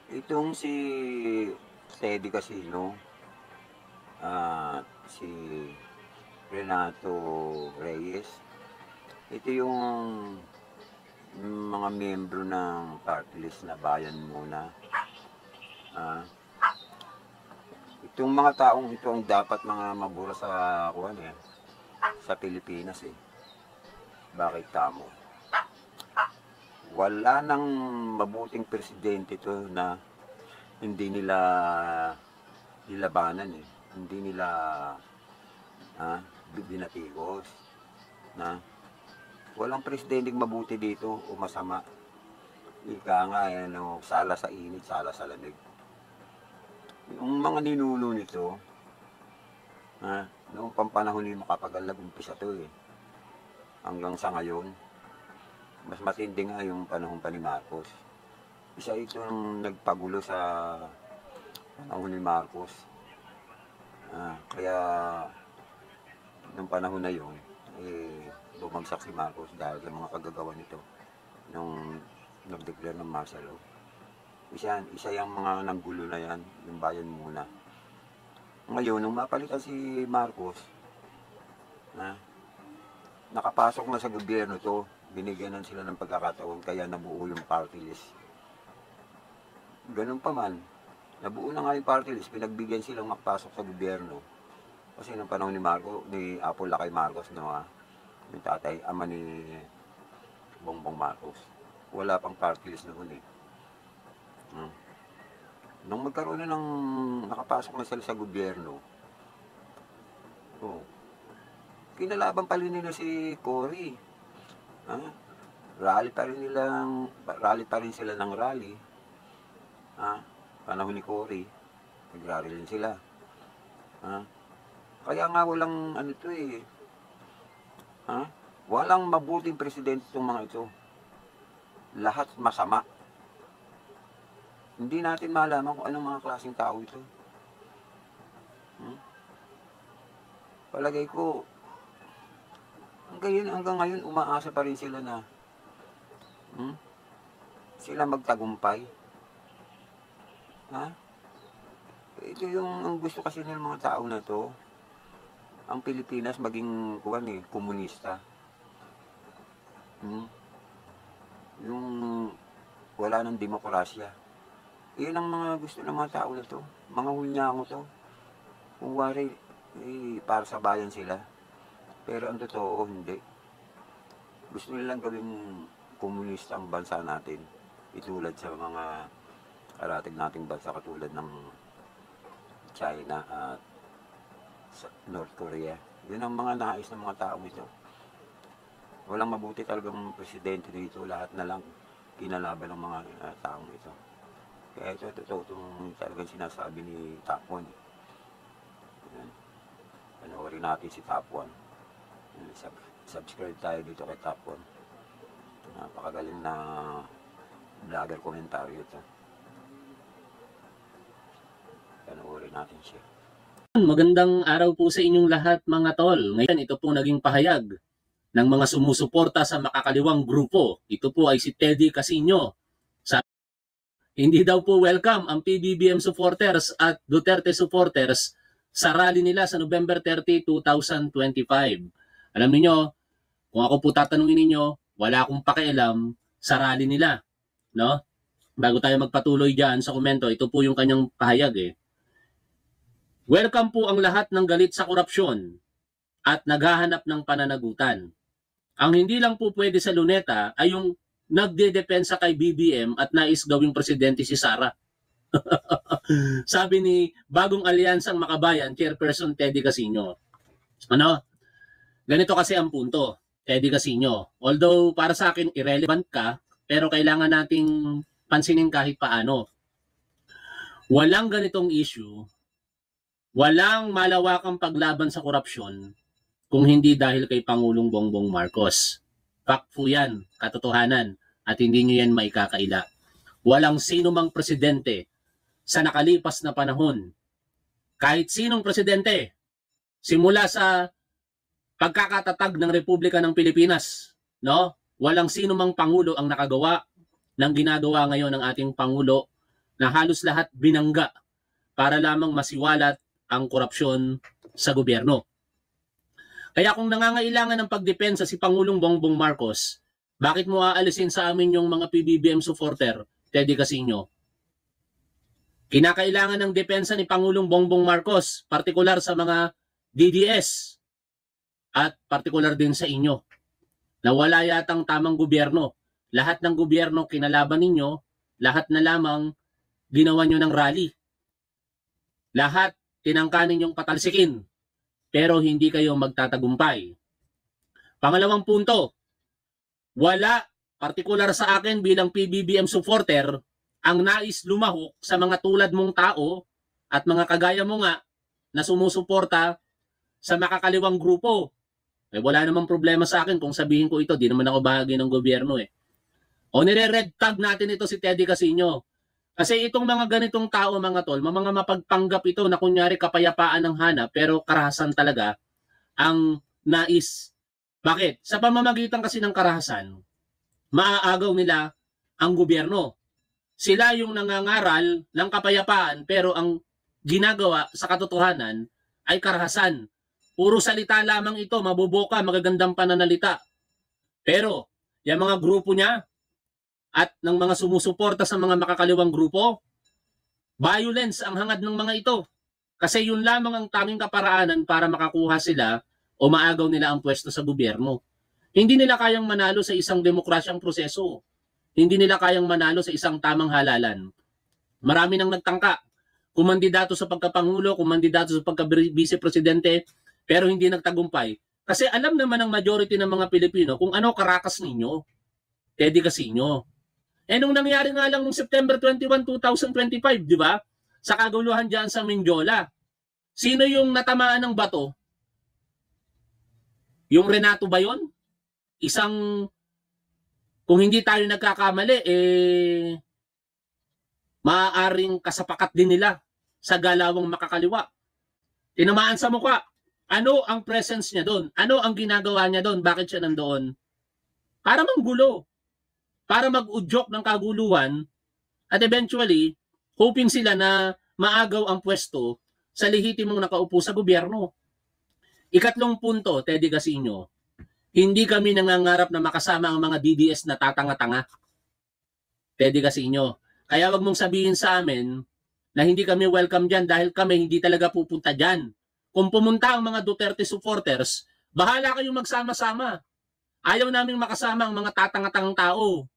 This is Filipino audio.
Itong si Teddy Casino at si Renato Reyes, ito yung mga miyembro ng party list na Bayan Muna. Itong mga taong ito ang dapat mga mabura sa sa Pilipinas eh. Bakit tamo? Wala nang mabuting presidente to na hindi nila nilabanan eh. Hindi nila binatigos na walang presidenteng mabuti dito o masama. Ika nga sala sa init, sala sa lamig. Yung mga ninuno nito, noong pampanahon ni Macapagal nag-umpisa to eh. Hanggang sa ngayon, mas matindi nga yung panahon pa ni Marcos. Isa itong nagpagulo sa panahon ni Marcos. Kaya nung panahon na yun, bumagsak si Marcos dahil sa mga kagagawa nito nung nag-declare ng martial law. Isa yung mga nanggulo na yan, yung Bayan Muna. Ngayon, nung mapalitan si Marcos, nakapasok na sa gobyerno to, binigyan sila ng pagkakataon, kaya nabuo yung party list. Ganun pa man, nabuo na nga yung party list, pinagbigyan silang makapasok sa gobyerno. Kasi nung panahon ni Apo Lakay Marcos, yung tatay, ama ni Bongbong Marcos, wala pang party list noon eh. Nung magkaroon na ng nakapasok na sila sa gobyerno, kinalaban pa rin nila si Cory. Rally pa rin sila ng rally. Panahon ni Cory, nagrally rin sila. Kaya nga walang walang mabuting presidente itong mga ito. Lahat masama. Hindi natin malaman kung anong mga klaseng tao ito. Palagay ko, hanggang ngayon, umaasa pa rin sila na sila magtagumpay. Ito yung gusto kasi ng mga tao na to. Ang Pilipinas maging komunista. Yung wala ng demokrasya. Iyan ang mga gusto ng mga tao na to. Mga hunyango to. Kung wari, para sa bayan sila. Pero ang totoo, hindi. Gusto nilang gawing komunista ang bansa natin. Itulad sa mga karating nating bansa katulad ng China at North Korea. Yun ang mga nais ng mga tao ito. Walang mabuti talagang presidente dito. Lahat na lang kinalaban ng mga taong ito. Kaya ito, totoo itong talagang sinasabi ni Top 1. Panoorin natin si Top 1. Subscribe tayo dito kay Top 1. Napakagaling na vlogger komentaryo ito. Panoorin natin siya. Magandang araw po sa inyong lahat mga tol. Ngayon ito po naging pahayag ng mga sumusuporta sa makakaliwang grupo. Ito po ay si Teddy Casino. Hindi daw po welcome ang PBBM supporters at Duterte supporters sa rally nila sa November 30, 2025. Alam niyo, kung ako po tatanungin ninyo, wala akong pakialam sa rally nila. No? Bago tayo magpatuloy dyan sa komento, ito po yung kanyang pahayag eh. Welcome po ang lahat ng galit sa korupsyon at naghahanap ng pananagutan. Ang hindi lang po pwede sa Luneta ay yung nagdedepensa kay BBM at nais gawing presidente si Sara. Sabi ni Bagong Alyansang Makabayan, Chairperson Teddy Casino. Ganito kasi ang punto, Teddy Casino. Although para sa akin irrelevant ka, pero kailangan nating pansinin kahit paano. Walang ganitong issue, walang malawakang paglaban sa korupsyon kung hindi dahil kay Pangulong Bongbong Marcos. Fact po yan, katotohanan, at hindi nyo yan maikakaila. Walang sino mang presidente sa nakalipas na panahon, kahit sinong presidente, simula sa pagkakatatag ng Republika ng Pilipinas, no? Walang sino mang pangulo ang nakagawa ng ginagawa ngayon ng ating Pangulo na halos lahat binangga para lamang masiwalat ang korupsyon sa gobyerno. Kaya kung nangangailangan ng pagdepensa si Pangulong Bongbong Marcos, bakit mo aalisin sa amin yung mga PBBM supporter, Teddy Casino? Kinakailangan ng depensa ni Pangulong Bongbong Marcos, partikular sa mga DDS at partikular din sa inyo, na wala yatang tamang gobyerno. Lahat ng gobyerno kinalaban ninyo, lahat na lamang ginawa nyo ng rally. Lahat tinangka ninyong patalsikin, pero hindi kayo magtatagumpay. Pangalawang punto, wala, partikular sa akin bilang PBBM supporter, ang nais lumahok sa mga tulad mong tao at mga kagaya mo nga na sumusuporta sa makakaliwang grupo. Eh, wala namang problema sa akin kung sabihin ko ito, di naman ako bahagi ng gobyerno eh. O nire-red tag natin ito si Teddy Casino. Kasi itong mga ganitong tao mga tol, mga mapagpanggap ito na kunyari kapayapaan ng hanap pero karahasan talaga ang nais. Bakit? Sa pamamagitan kasi ng karahasan, maaagaw nila ang gobyerno. Sila yung nangangaral ng kapayapaan pero ang ginagawa sa katotohanan ay karahasan. Puro salita lamang ito, mabuboka, magagandang pananalita. Pero yung mga grupo niya at ng mga sumusuporta sa mga makakaliwang grupo, violence ang hangad ng mga ito. Kasi yun lamang ang tanging kaparaanan para makakuha sila o maagaw nila ang pwesto sa gobyerno. Hindi nila kayang manalo sa isang demokrasyang proseso. Hindi nila kayang manalo sa isang tamang halalan. Marami nang nagtangka. Kumandidato sa pagkapangulo, kumandidato sa pagka-vice-presidente, pero hindi nagtagumpay. Kasi alam naman ng majority ng mga Pilipino kung ano karakas ninyo. Teddy Casino. Eh nung nangyari nga lang noong September 21, 2025, di ba? Sa kaguluhan dyan sa Mindiola. Sino yung natamaan ng bato? Yung Renato ba yun? Isang, kung hindi tayo nagkakamali, maaaring kasapakat din nila sa galawang makakaliwa. Tinamaan sa mukha. Ano ang presence niya doon? Ano ang ginagawa niya doon? Bakit siya nandoon? Para manggulo. Para mag-udyok ng kaguluhan at eventually, hoping sila na maagaw ang pwesto sa lehitimong nakaupo sa gobyerno. Ikatlong punto, Teddy Casino, hindi kami nangangarap na makasama ang mga DDS na tatanga-tanga. Teddy Casino. Kaya wag mong sabihin sa amin na hindi kami welcome dyan dahil kami hindi talaga pupunta dyan. Kung pumunta ang mga Duterte supporters, bahala kayong magsama-sama. Ayaw naming makasama ang mga tatanga-tangang tao.